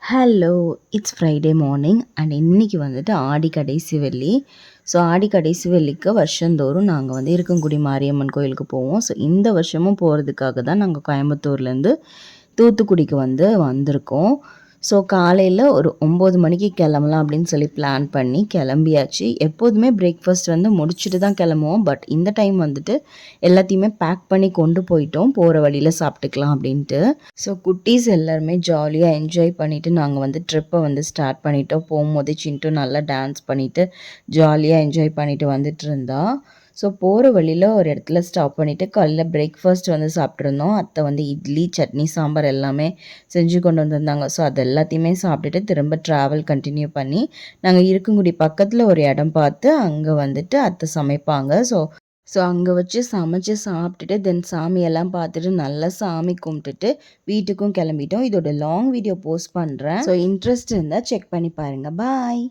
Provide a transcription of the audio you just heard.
Hello! It's Friday morning and இன்னைக்கு வந்துட்டு ஆடி கடைசி வெள்ளி. ஸோ ஆடி கடைசி வெள்ளிக்கு வருஷந்தோறும் நாங்கள் வந்து இருக்கங்குடி மாரியம்மன் கோயிலுக்கு போவோம். ஸோ இந்த வருஷமும் போகிறதுக்காக தான் நாங்கள் கோயம்புத்தூர்லேருந்து தூத்துக்குடிக்கு வந்திருக்கோம். ஸோ காலையில் ஒரு 9 மணிக்கு கிளம்பலாம் அப்படின்னு சொல்லி பிளான் பண்ணி கிளம்பியாச்சு. எப்போதுமே பிரேக்ஃபாஸ்ட் வந்து முடிச்சுட்டு தான் கிளம்புவோம். பட் இந்த டைம் வந்துட்டு எல்லாத்தையுமே பேக் பண்ணி கொண்டு போயிட்டோம். போகிற வழியில் சாப்பிட்டுக்கலாம் அப்படின்ட்டு. ஸோ குட்டீஸ் எல்லாருமே ஜாலியாக என்ஜாய் பண்ணிவிட்டு நாங்கள் வந்து ட்ரிப்பை வந்து ஸ்டார்ட் பண்ணிட்டோம். போகும்போதே சின்ட்டு நல்லா டான்ஸ் பண்ணிவிட்டு ஜாலியாக என்ஜாய் பண்ணிவிட்டு வந்துட்டு இருந்தா. ஸோ போகிற வழியில் ஒரு இடத்துல ஸ்டாப் பண்ணிவிட்டு காலையில் பிரேக்ஃபாஸ்ட் வந்து சாப்பிட்ருந்தோம். அத்தை வந்து இட்லி, சட்னி, சாம்பார் எல்லாமே செஞ்சு கொண்டு வந்திருந்தாங்க. ஸோ அது எல்லாத்தையுமே சாப்பிட்டுட்டு திரும்ப ட்ராவல் கண்டினியூ பண்ணி நாங்கள் இருக்கங்குடி பக்கத்தில் ஒரு இடம் பார்த்து அங்கே வந்துட்டு அத்தை சமைப்பாங்க. ஸோ அங்கே வச்சு சமைச்சு சாப்பிட்டுட்டு தென் சாமியெல்லாம் பார்த்துட்டு நல்லா சாமி கும்பிட்டுட்டு வீட்டுக்கும் கிளம்பிட்டோம். இதோட லாங் வீடியோ போஸ்ட் பண்ணுறேன். ஸோ இன்ட்ரெஸ்ட் இருந்தால் செக் பண்ணி பாருங்கள். பாய்.